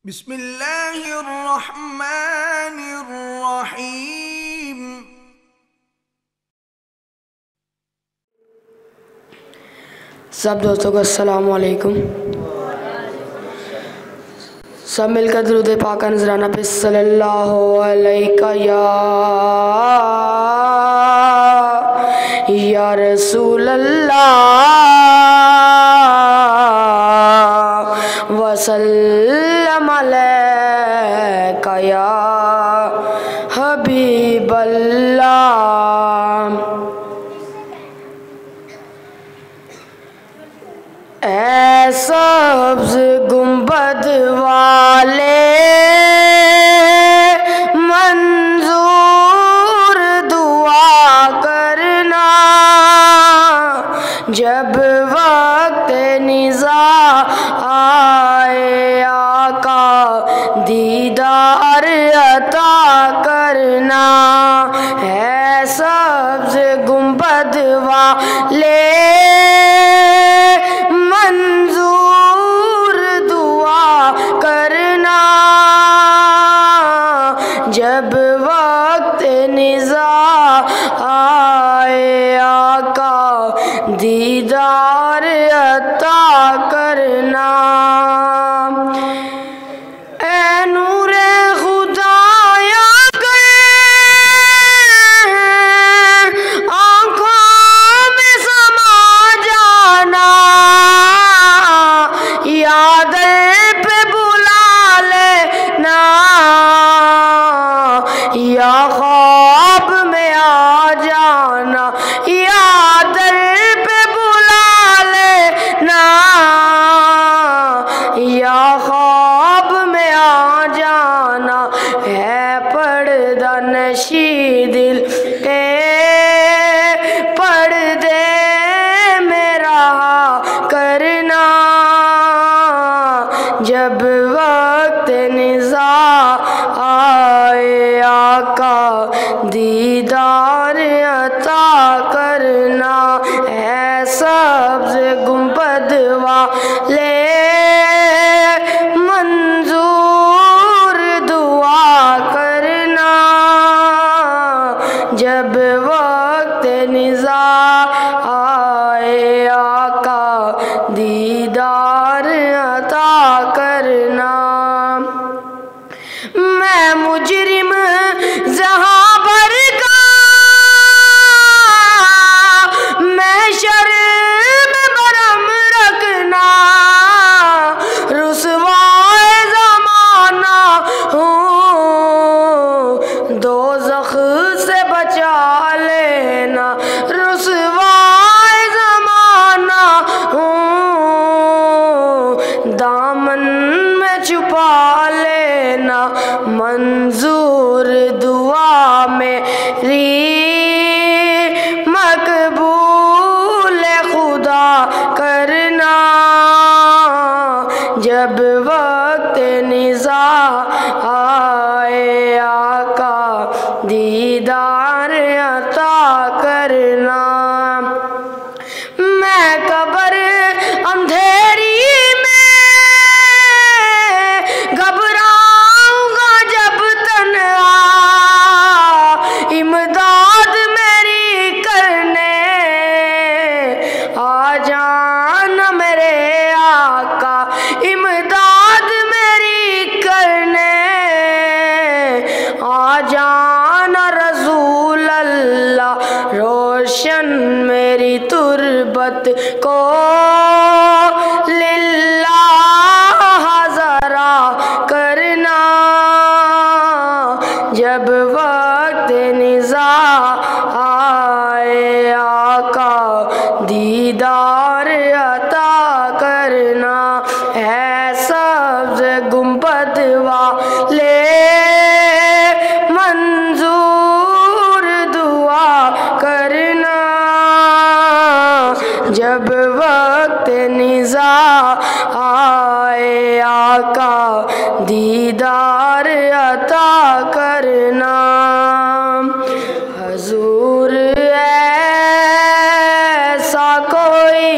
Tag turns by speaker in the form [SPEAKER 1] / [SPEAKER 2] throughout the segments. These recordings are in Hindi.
[SPEAKER 1] बिस्मिल्लाहिर्रहमानिर्रहीम।
[SPEAKER 2] सब दोस्तों को अस्सलाम वालेकुम। सब मिलकर दुरूद पाक नजराना पे सल्लल्लाहु अलैका या रसूल अल्लाह वसल्लम अलैका या हबीब अल्लाह। ऐ सब्ज़ गुंबद वाले मंजूर दुआ करना, जब वक्त निज़ा आए आका दीदार अता करना। है सब्ज़ गुंबद वाले मंजूर दुआ करना, जब वक्त निज़ा आए आका दीदार अता करना। ऐ नूरे खुदाया आँखों में समा जाना, याद पे बुला लेना, या ख्वाब में आ जाना, याद पे बुला लेना, या ख्वाब में आ जाना। है पर्दा नशी दिल के पर्दे में रहा करना, जब वक्त निज़ा आए आका दीदार अता करना। है सब्ज़ गुंबद वाले मंजूर दुआ करना, जब वक्त निज़ा आए आका दीदार अता करना। मैं मुजरिम जहां भर का, मैं शर्म बरम रखना, रुसवाए ज़माना हूँ, दोज़ख से बचा लेना, रुसवाए ज़माना हूँ, दामन में छुपा लेना। मंजूर दुआ मेरी मकबूल खुदा करना, जब वक्त निज़ा आए आका दीदार अता करना। मैं कब्र अंधेरी में घबराऊंगा जब तन्हा, इमदाद मेरी करने आ जाना मेरे आका, इमदाद मेरी करने आ जाना रसूल अल्लाह। रोशन मेरी तुरबत को लिल्लाह ज़रा करना, जब वक्त निज़ा आए आका दीदार अता करना। है सब्ज़ गुंबद वाले मंजूर दुआ करना, जब वक्त निज़ा आए आका दीदार अता करना। हुजूर ऐसा कोई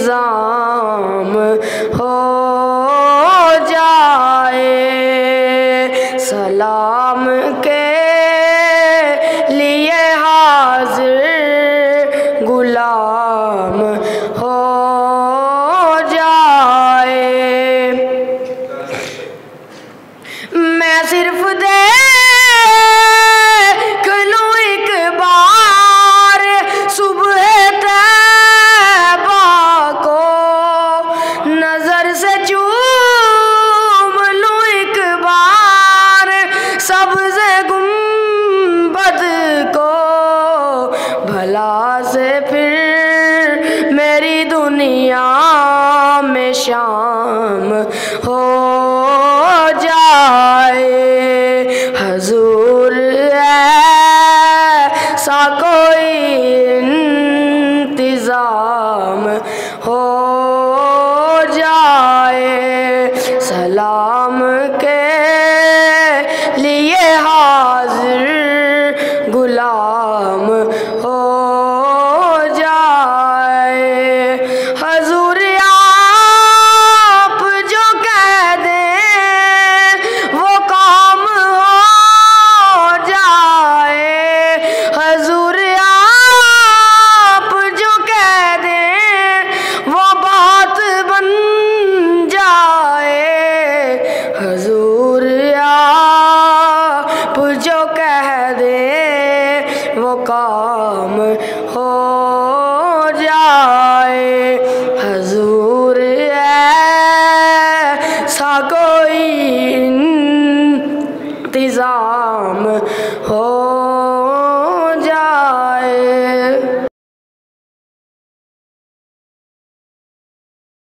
[SPEAKER 2] इंतज़ाम हो गुलाम हो जाए। मैं सिर्फ देख लूं एक बार सुबह तैबा को, नजर से चूम लूं एक बार सब्ज़ गुंबद को, भला से फिर मेरी दुनिया में शाम हो जाए। हजूर ऐसा कोई इंतज़ाम हो जाए। सलाम के लिए हाजिर गुलाम हो जाए। हजूर आप जो कह दें वो काम हो जाए। हजूर आप जो कह दें वो बात बन जाए। हजूर आप जो कह दें वो काम हो जाए।